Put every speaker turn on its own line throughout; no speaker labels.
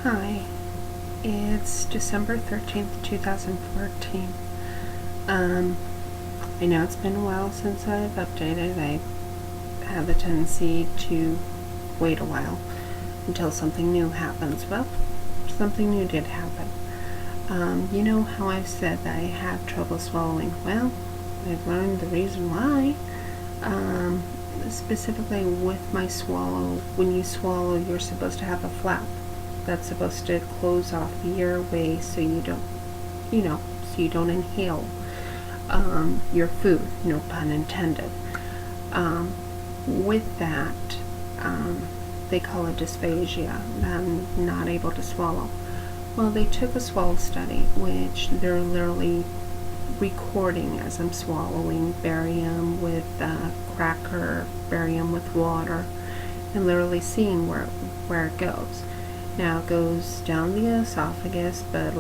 Hi, it's December 13th, 2014. I know it's been a while since I've updated. I have a tendency to wait a while until something new happens. Well, something new did happen. You know how I've said that I have trouble swallowing? Well, I've learned the reason why. Specifically with my swallow, when you swallow, you're supposed to have a flap that's supposed to close off the airway so you don't, so you don't inhale your food, no pun intended. With that, they call it dysphagia. I'm not able to swallow. Well, they took a swallow study, which they're literally recording as I'm swallowing barium with cracker, barium with water, and literally seeing where it goes. Now it goes down the esophagus, but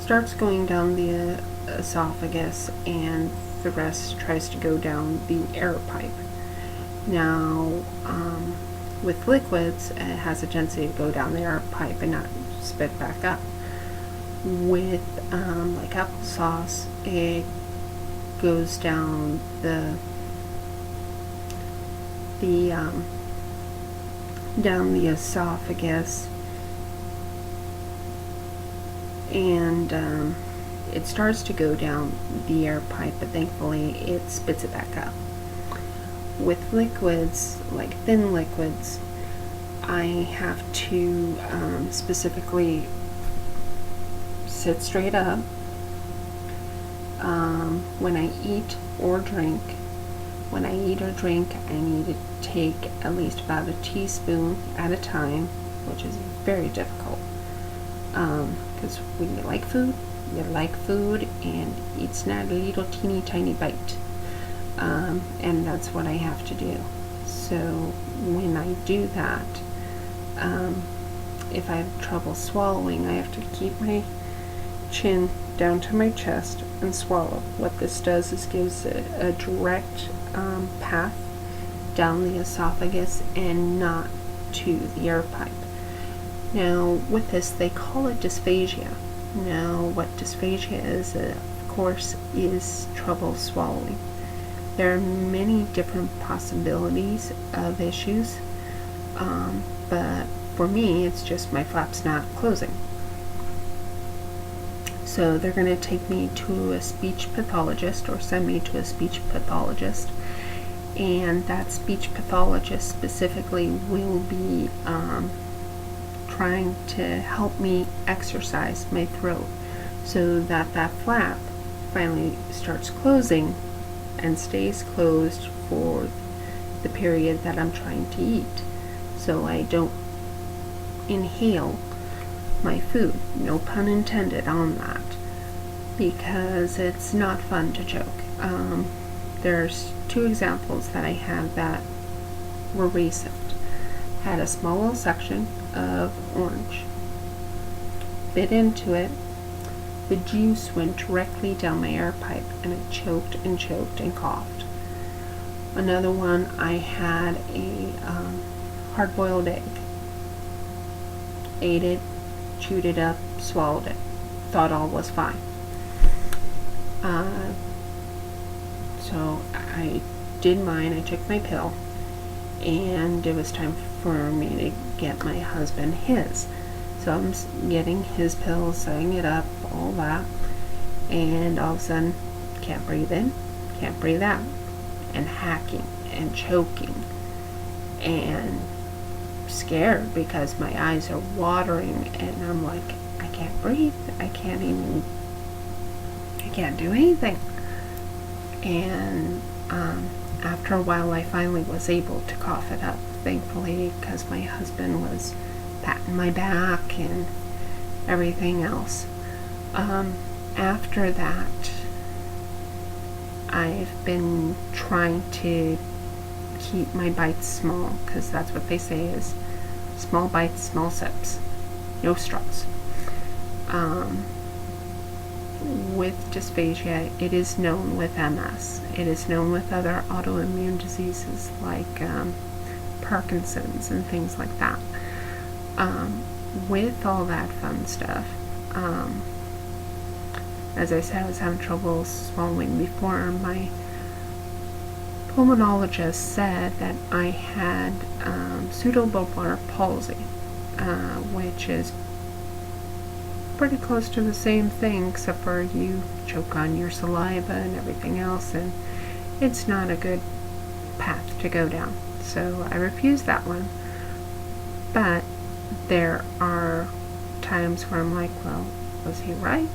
starts going down the esophagus, and the rest tries to go down the air pipe. Now, with liquids, it has a tendency to go down the air pipe and not spit back up. With like applesauce, it goes down down the esophagus, and it starts to go down the air pipe, but thankfully it spits it back up. With liquids, like thin liquids, I have to specifically sit straight up when I eat or drink. When I eat or drink, I need to take at least about a teaspoon at a time, which is very difficult. Because when you like food, and it's not a little teeny tiny bite. And that's what I have to do. So when I do that, if I have trouble swallowing, I have to keep my chin down to my chest and swallow. What this does is gives a direct path down the esophagus and not to the air pipe. Now with this, they call it dysphagia. Now what dysphagia is, of course, is trouble swallowing. There are many different possibilities of issues, but for me it's just my flap's not closing. So they're going to take me to a speech pathologist, or send me to a speech pathologist, and that speech pathologist specifically will be trying to help me exercise my throat so that that flap finally starts closing and stays closed for the period that I'm trying to eat, so I don't inhale my food, no pun intended on that, because it's not fun to choke. There's two examples that I have that were recent. Had a small little section of orange, bit into it, the juice went directly down my air pipe, and it choked and coughed. Another one, I had a hard-boiled egg, ate it, chewed it up, swallowed it, thought all was fine. So I did mine, I took my pill, and it was time for me to get my husband his. So I'm getting his pill, setting it up, all that, and all of a sudden, can't breathe in, can't breathe out, and hacking and choking, and scared because my eyes are watering, and I'm like, I can't breathe, I can't do anything. And after a while, I finally was able to cough it up, thankfully, because my husband was patting my back and everything else. After that, I've been trying to keep my bites small, because that's what they say is small bites, small sips, no straws. With dysphagia, it is known with MS. It is known with other autoimmune diseases like Parkinson's and things like that. With all that fun stuff, as I said, I was having trouble swallowing before. My pulmonologist said that I had pseudobulbar palsy, which is pretty close to the same thing, except for you choke on your saliva and everything else, and it's not a good path to go down. So I refused that one. But there are times where I'm like, well, was he right?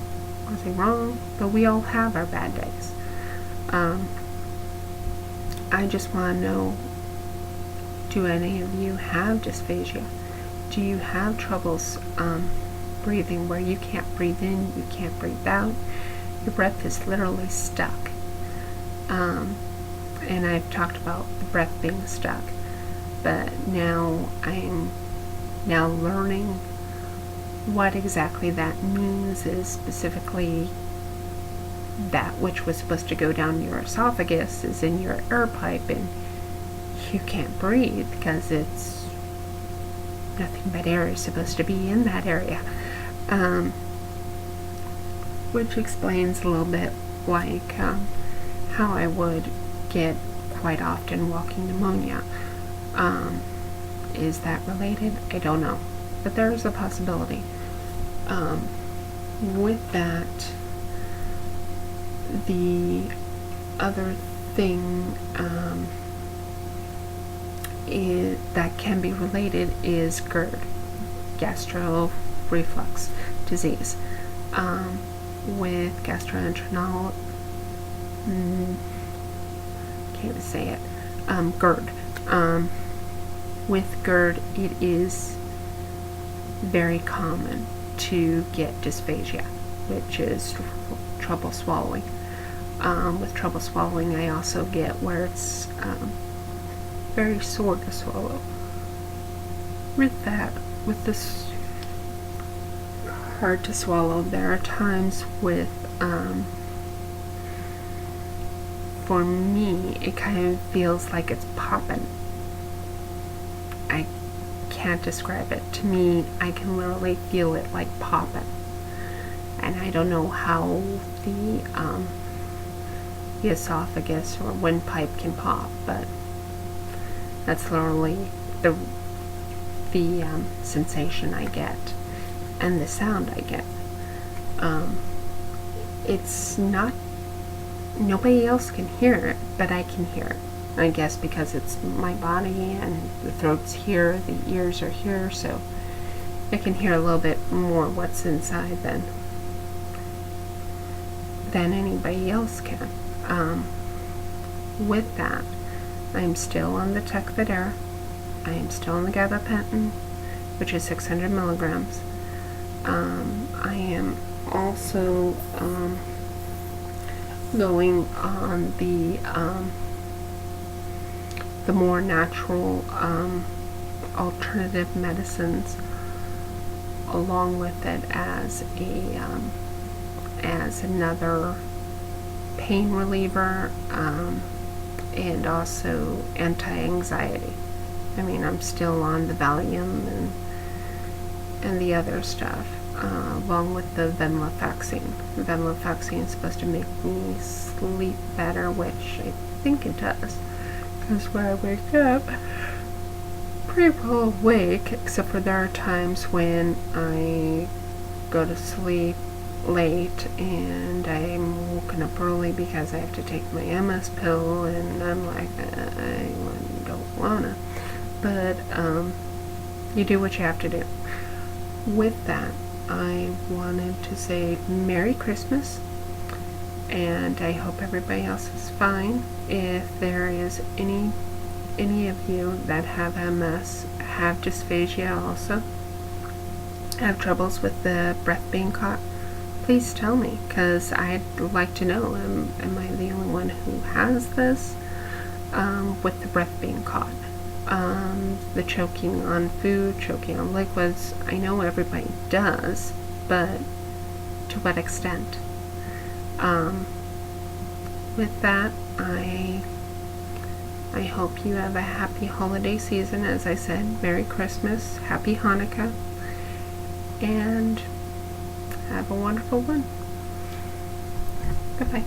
Was he wrong? But we all have our bad days. I just want to know, do any of you have dysphagia? Do you have troubles breathing where you can't breathe in, you can't breathe out? Your breath is literally stuck. And I've talked about the breath being stuck, but now I'm learning what exactly that means. Is specifically that which was supposed to go down your esophagus is in your air pipe, and you can't breathe because it's nothing but air is supposed to be in that area, which explains a little bit like how I would get quite often walking pneumonia. Is that related? I don't know, but there is a possibility. With that, the other thing that can be related is GERD, gastro reflux disease. With gastrointestinal, can't even say it, GERD. With GERD, it is very common to get dysphagia, which is trouble swallowing. With trouble swallowing, I also get where it's very sore to swallow. With this hard to swallow, there are times with, for me, it kind of feels like it's popping. I can't describe it. To me, I can literally feel it like popping. And I don't know how the esophagus or windpipe can pop, but that's literally the sensation I get and the sound I get. It's not, nobody else can hear it, but I can hear it. I guess because it's my body and the throat's here, the ears are here, so I can hear a little bit more what's inside than anybody else can. With that, I'm still on the Tecfidera. I am still on the gabapentin, which is 600 milligrams. I am also going on the more natural alternative medicines along with it as another pain reliever, and also anti-anxiety. I mean, I'm still on the Valium and the other stuff, along with the venlafaxine. The venlafaxine is supposed to make me sleep better, which I think it does, because when I wake up, pretty well awake, except for there are times when I go to sleep late and I'm woken up early because I have to take my MS pill, and I'm like, I don't wanna. But you do what you have to do. With that, I wanted to say Merry Christmas, and I hope everybody else is fine. If there is any of you that have MS, have dysphagia also, have troubles with the breath being caught, please tell me, because I'd like to know, am I the only one who has this with the breath being caught? The choking on food, choking on liquids, I know everybody does, but to what extent? With that, I I hope you have a happy holiday season. As I said, Merry Christmas, Happy Hanukkah, and have a wonderful one. Goodbye.